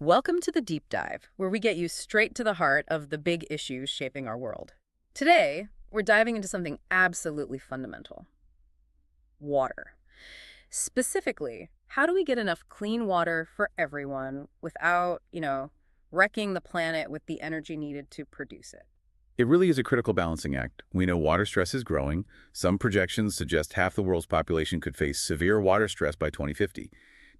Welcome to the Deep Dive, where we get you straight to the heart of the big issues shaping our world. Today, we're diving into something absolutely fundamental: water. Specifically, how do we get enough clean water for everyone without, wrecking the planet with the energy needed to produce it? It really is a critical balancing act. We know water stress is growing. Some projections suggest half the world's population could face severe water stress by 2050.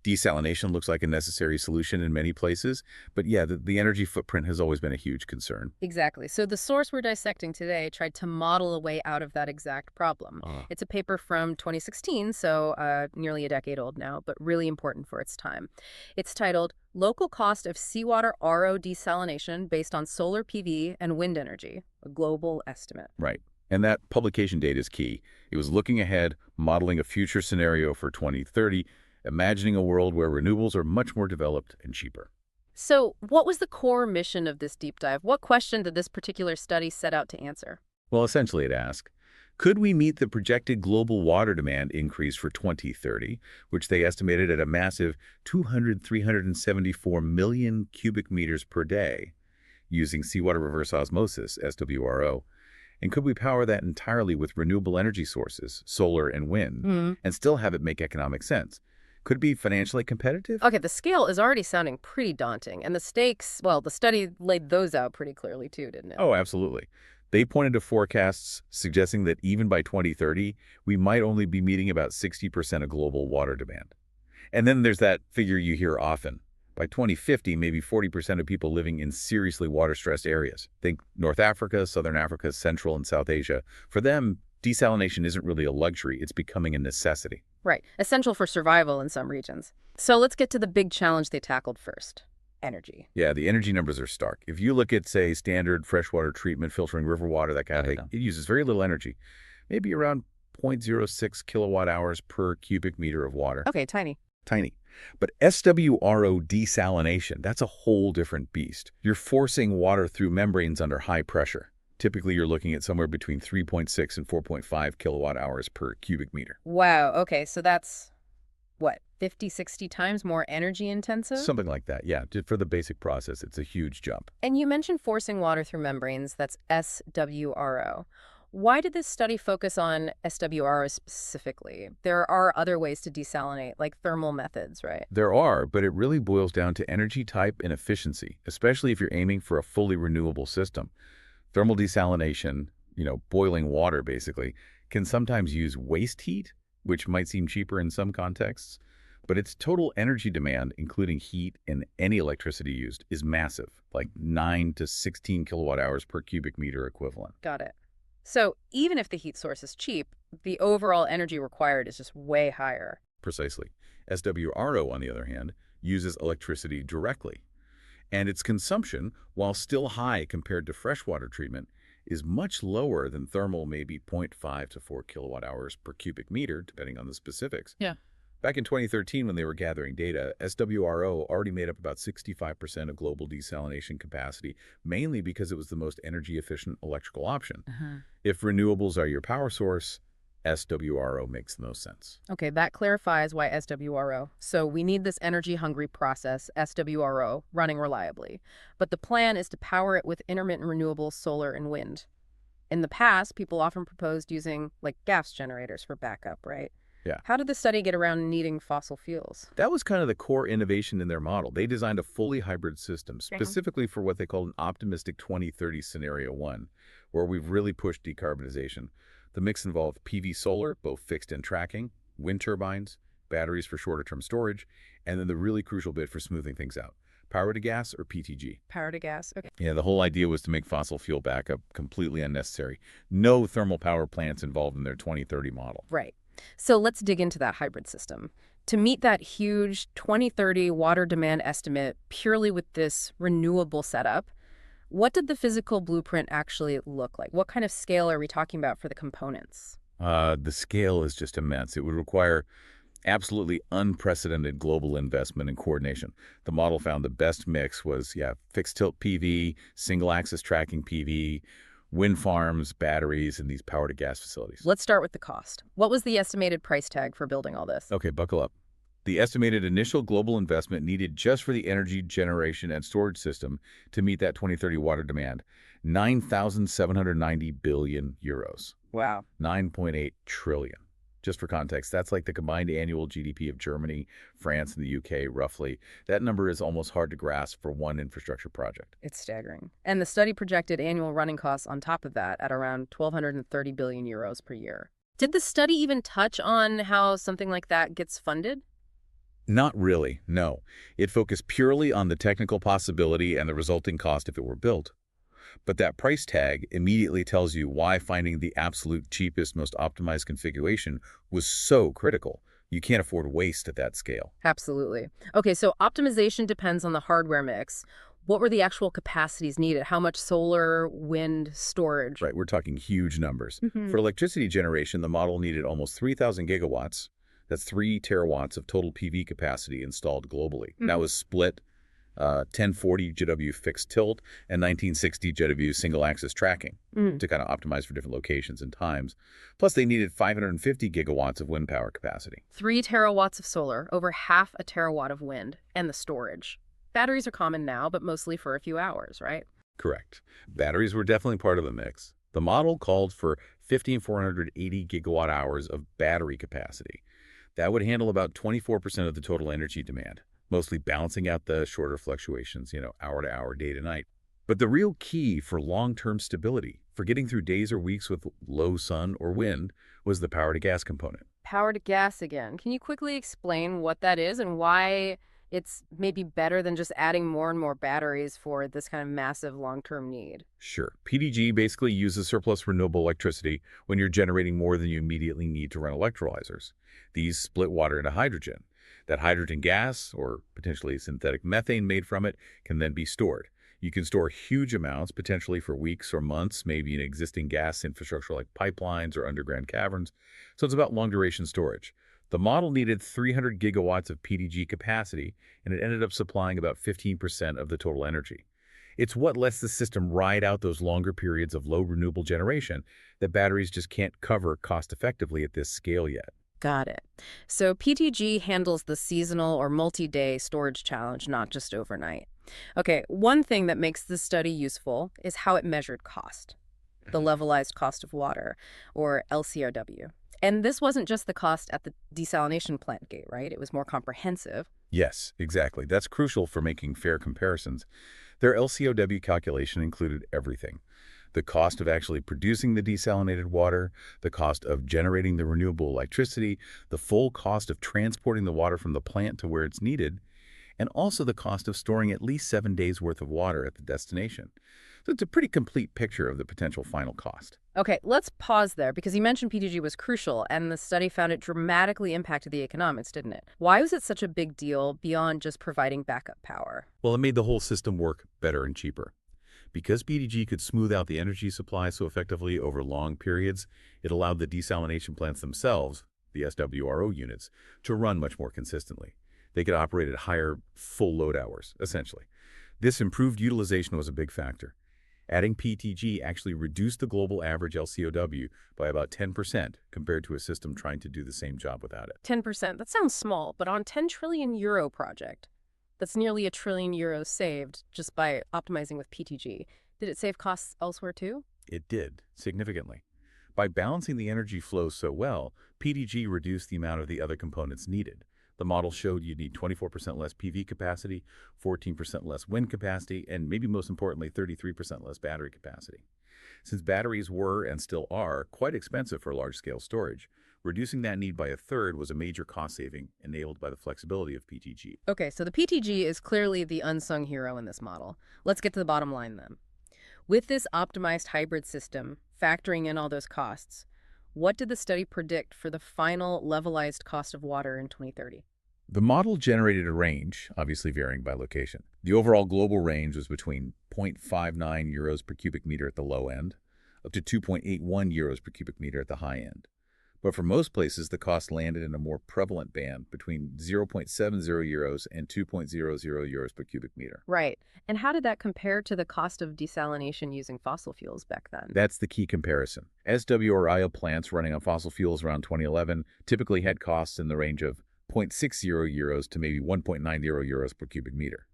Desalination looks like a necessary solution in many places, but yeah, the energy footprint has always been a huge concern. Exactly. So the source we're dissecting today tried to model a way out of that exact problem. Ah, It's a paper from 2016, so nearly a decade old now, but really important for its time. It's titled Local Cost of Seawater RO Desalination Based on Solar PV and Wind Energy, a Global Estimate. right. And that publication date is key. It was looking ahead, modeling a future scenario for 2030, imagining a world where renewables are much more developed and cheaper. So what was the core mission of this deep dive? What question did this particular study set out to answer? Well, essentially it asks, could we meet the projected global water demand increase for 2030, which they estimated at a massive 374 million cubic meters per day, using seawater reverse osmosis, SWRO? And could we power that entirely with renewable energy sources, solar and wind, and still have it make economic sense? Could it be financially competitive? Okay, the scale is already sounding pretty daunting, and the stakes, well, the study laid those out pretty clearly too, didn't it? Oh, absolutely. They pointed to forecasts suggesting that even by 2030, we might only be meeting about 60% of global water demand. And then there's that figure you hear often. By 2050, maybe 40% of people living in seriously water-stressed areas. Think North Africa, Southern Africa, Central and South Asia. For them, desalination isn't really a luxury. It's becoming a necessity. Right, essential for survival in some regions. So let's get to the big challenge they tackled first: energy. Yeah, the energy numbers are stark. If you look at, say, standard freshwater treatment, filtering river water, that kind of thing, it uses very little energy, maybe around zero point zero 0.06 kilowatt hours per cubic meter of water. Okay, tiny. Tiny. But SWRO desalination, that's a whole different beast. You're forcing water through membranes under high pressure. Typically, you're looking at somewhere between 3.6 and 4.5 kilowatt hours per cubic meter. Wow, okay, so that's, what, 50, 60 times more energy intensive? Something like that, yeah. For the basic process, it's a huge jump. And you mentioned forcing water through membranes, that's SWRO. Why did this study focus on SWRO specifically? There are other ways to desalinate, like thermal methods, right? There are, but it really boils down to energy type and efficiency, especially if you're aiming for a fully renewable system. Thermal desalination, boiling water basically, can sometimes use waste heat, which might seem cheaper in some contexts, but its total energy demand, including heat and any electricity used, is massive, like 9 to 16 kilowatt hours per cubic meter equivalent. Got it. So even if the heat source is cheap, the overall energy required is just way higher. Precisely. SWRO, on the other hand, uses electricity directly. And its consumption, while still high compared to freshwater treatment, is much lower than thermal, maybe 0.5 to 4 kilowatt hours per cubic meter, depending on the specifics. Yeah. Back in 2013, when they were gathering data, SWRO already made up about 65% of global desalination capacity, mainly because it was the most energy-efficient electrical option. If renewables are your power source, SWRO makes the most sense. Okay, that clarifies why SWRO. So we need this energy-hungry process, SWRO, running reliably. But the plan is to power it with intermittent renewables, solar, and wind. In the past, people often proposed using, like, gas generators for backup, right? Yeah. How did the study get around needing fossil fuels? That was kind of the core innovation in their model. They designed a fully hybrid system, specifically for what they called an optimistic 2030 scenario 1, where we've really pushed decarbonization. The mix involved PV solar, both fixed and tracking, wind turbines, batteries for shorter-term storage, and then the really crucial bit for smoothing things out: power to gas or PTG. Power to gas, okay. Yeah, the whole idea was to make fossil fuel backup completely unnecessary. No thermal power plants involved in their 2030 model. Right. So let's dig into that hybrid system. To meet that huge 2030 water demand estimate purely with this renewable setup, what did the physical blueprint actually look like? What kind of scale are we talking about for the components? The scale is just immense. It would require absolutely unprecedented global investment and coordination. The model found the best mix was, fixed tilt PV, single axis tracking PV, wind farms, batteries, and these power-to-gas facilities. Let's start with the cost. What was the estimated price tag for building all this? Okay, buckle up. The estimated initial global investment needed just for the energy generation and storage system to meet that 2030 water demand, 9,790 billion euros, Wow. 9.8 trillion. Just for context, that's like the combined annual GDP of Germany, France, and the UK, roughly. That number is almost hard to grasp for one infrastructure project. It's staggering. And the study projected annual running costs on top of that at around 1,230 billion euros per year. Did the study even touch on how something like that gets funded? Not really, no. It focused purely on the technical possibility and the resulting cost if it were built. But that price tag immediately tells you why finding the absolute cheapest, most optimized configuration was so critical. You can't afford waste at that scale. Absolutely. Okay, so optimization depends on the hardware mix. What were the actual capacities needed? How much solar, wind, storage? Right, we're talking huge numbers. Hmm. For electricity generation, the model needed almost 3,000 gigawatts. That's 3 terawatts of total PV capacity installed globally. That was split 1040 GW fixed tilt and 1960 GW single axis tracking to kind of optimize for different locations and times. Plus, they needed 550 gigawatts of wind power capacity. 3 terawatts of solar, over half a terawatt of wind, and the storage. Batteries are common now, but mostly for a few hours, right? Correct. Batteries were definitely part of the mix. The model called for 1,580 gigawatt hours of battery capacity. That would handle about 24% of the total energy demand, mostly balancing out the shorter fluctuations, hour to hour, day to night. But the real key for long-term stability, for getting through days or weeks with low sun or wind, was the power to gas component. Power to gas again. Can you quickly explain what that is and why it's maybe better than just adding more and more batteries for this kind of massive long-term need? Sure. PDG basically uses surplus renewable electricity when you're generating more than you immediately need to run electrolyzers. These split water into hydrogen. That hydrogen gas, or potentially synthetic methane made from it, can then be stored. You can store huge amounts, potentially for weeks or months, maybe in existing gas infrastructure like pipelines or underground caverns. So it's about long-duration storage. The model needed 300 gigawatts of PDG capacity, and it ended up supplying about 15% of the total energy. It's what lets the system ride out those longer periods of low renewable generation that batteries just can't cover cost-effectively at this scale yet. Got it. So PTG handles the seasonal or multi-day storage challenge, not just overnight. Okay, one thing that makes this study useful is how it measured cost, the levelized cost of water, or LCOW. And this wasn't just the cost at the desalination plant gate, right? It was more comprehensive. Yes, exactly. That's crucial for making fair comparisons. Their LCOW calculation included everything. The cost of actually producing the desalinated water, the cost of generating the renewable electricity, the full cost of transporting the water from the plant to where it's needed, and also the cost of storing at least 7 days' worth of water at the destination. So it's a pretty complete picture of the potential final cost. Okay, let's pause there because you mentioned PTG was crucial and the study found it dramatically impacted the economics, didn't it? Why was it such a big deal beyond just providing backup power? Well, it made the whole system work better and cheaper. Because PDG could smooth out the energy supply so effectively over long periods, it allowed the desalination plants themselves, the SWRO units, to run much more consistently. They could operate at higher full load hours, essentially. This improved utilization was a big factor. Adding PTG actually reduced the global average LCOW by about 10% compared to a system trying to do the same job without it. 10%, that sounds small, but on 10 trillion euro project, that's nearly €1 trillion saved just by optimizing with PTG. Did it save costs elsewhere too? It did, significantly. By balancing the energy flow so well, PDG reduced the amount of the other components needed. The model showed you'd need 24% less PV capacity, 14% less wind capacity, and maybe most importantly, 33% less battery capacity. Since batteries were, and still are, quite expensive for large-scale storage, reducing that need by a third was a major cost saving enabled by the flexibility of PTG. Okay, so the PTG is clearly the unsung hero in this model. Let's get to the bottom line then. With this optimized hybrid system, factoring in all those costs, what did the study predict for the final levelized cost of water in 2030? The model generated a range, obviously varying by location. The overall global range was between 0.59 euros per cubic meter at the low end, up to 2.81 euros per cubic meter at the high end. But for most places, the cost landed in a more prevalent band between 0.70 euros and 2.00 euros per cubic meter. Right. And how did that compare to the cost of desalination using fossil fuels back then? That's the key comparison. SWRIO plants running on fossil fuels around 2011 typically had costs in the range of 0.60 euros to maybe 1.90 euros per cubic meter.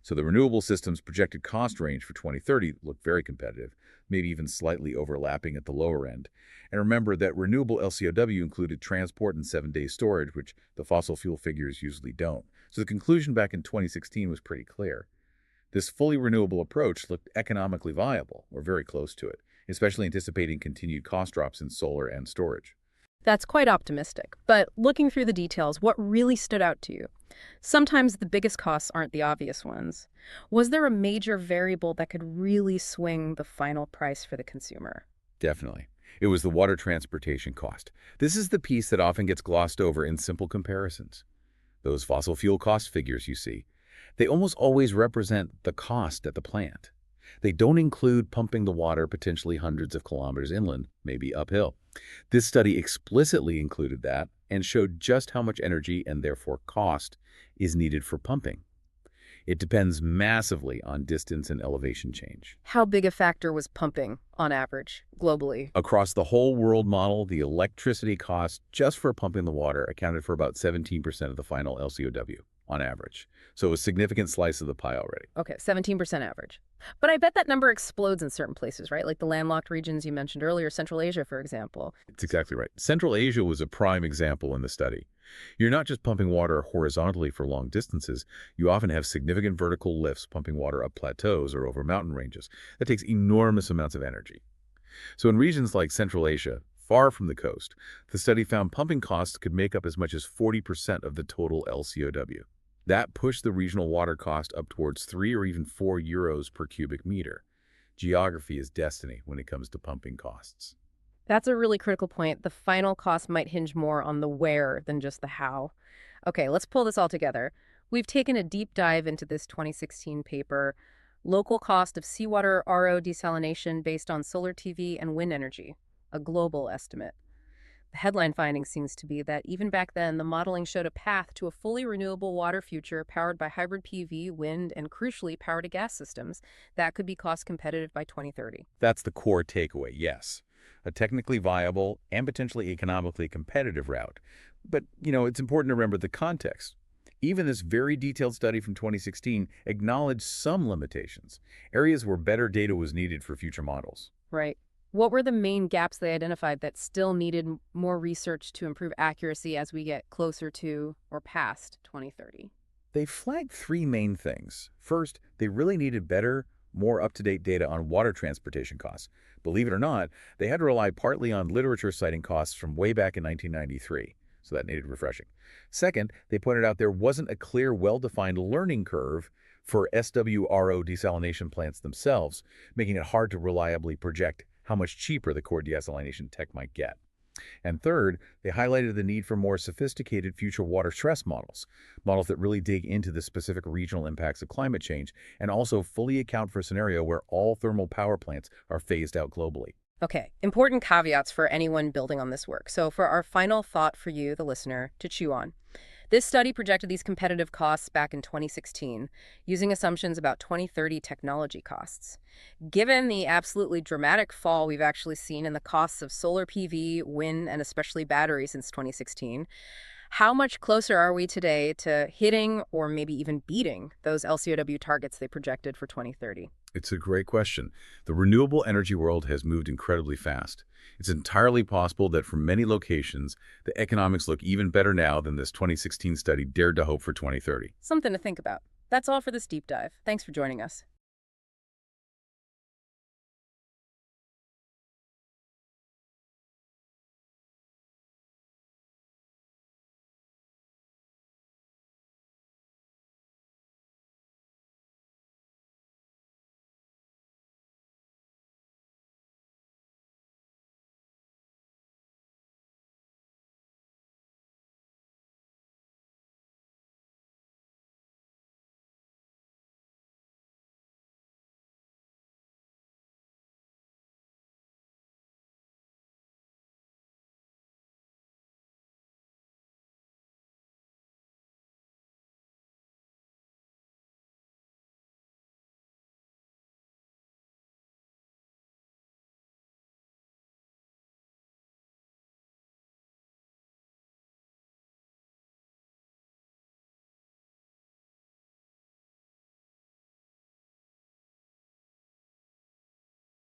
So the renewable system's projected cost range for 2030 looked very competitive, maybe even slightly overlapping at the lower end. And remember that renewable LCOW included transport and 7-day storage, which the fossil fuel figures usually don't. So the conclusion back in 2016 was pretty clear. This fully renewable approach looked economically viable, or very close to it, especially anticipating continued cost drops in solar and storage. That's quite optimistic. But looking through the details, what really stood out to you? Sometimes the biggest costs aren't the obvious ones. Was there a major variable that could really swing the final price for the consumer? Definitely. It was the water transportation cost. This is the piece that often gets glossed over in simple comparisons. Those fossil fuel cost figures you see, they almost always represent the cost at the plant. They don't include pumping the water potentially hundreds of kilometers inland, maybe uphill. This study explicitly included that and showed just how much energy and therefore cost is needed for pumping. It depends massively on distance and elevation change. How big a factor was pumping, on average, globally? Across the whole world model, the electricity cost just for pumping the water accounted for about 17% of the final LCOW on average. So a significant slice of the pie already. Okay, 17% average. But I bet that number explodes in certain places, right? Like the landlocked regions you mentioned earlier, Central Asia, for example. It's exactly right. Central Asia was a prime example in the study. You're not just pumping water horizontally for long distances. You often have significant vertical lifts pumping water up plateaus or over mountain ranges. That takes enormous amounts of energy. So in regions like Central Asia, far from the coast, the study found pumping costs could make up as much as 40% of the total LCOW. That pushed the regional water cost up towards 3 or even 4 euros per cubic meter. Geography is destiny when it comes to pumping costs. That's a really critical point. The final cost might hinge more on the where than just the how. Okay, let's pull this all together. We've taken a deep dive into this 2016 paper, Local Cost of Seawater RO Desalination Based on Solar PV and Wind Energy, a global estimate. The headline finding seems to be that even back then, the modeling showed a path to a fully renewable water future powered by hybrid PV, wind, and crucially, power-to-gas systems that could be cost competitive by 2030. That's the core takeaway, yes. A technically viable and potentially economically competitive route. But, it's important to remember the context. Even this very detailed study from 2016 acknowledged some limitations, areas where better data was needed for future models. Right. What were the main gaps they identified that still needed more research to improve accuracy as we get closer to or past 2030? They flagged 3 main things. First, they really needed better, more up-to-date data on water transportation costs. Believe it or not, they had to rely partly on literature citing costs from way back in 1993, so that needed refreshing. Second, they pointed out there wasn't a clear, well-defined learning curve for SWRO desalination plants themselves, making it hard to reliably project how much cheaper the core desalination tech might get. And third, they highlighted the need for more sophisticated future water stress models that really dig into the specific regional impacts of climate change and also fully account for a scenario where all thermal power plants are phased out globally. Okay, important caveats for anyone building on this work. So for our final thought for you, the listener, to chew on. This study projected these competitive costs back in 2016, using assumptions about 2030 technology costs. Given the absolutely dramatic fall we've actually seen in the costs of solar PV, wind, and especially battery since 2016, how much closer are we today to hitting or maybe even beating those LCOW targets they projected for 2030? It's a great question. The renewable energy world has moved incredibly fast. It's entirely possible that for many locations, the economics look even better now than this 2016 study dared to hope for 2030. Something to think about. That's all for this deep dive. Thanks for joining us.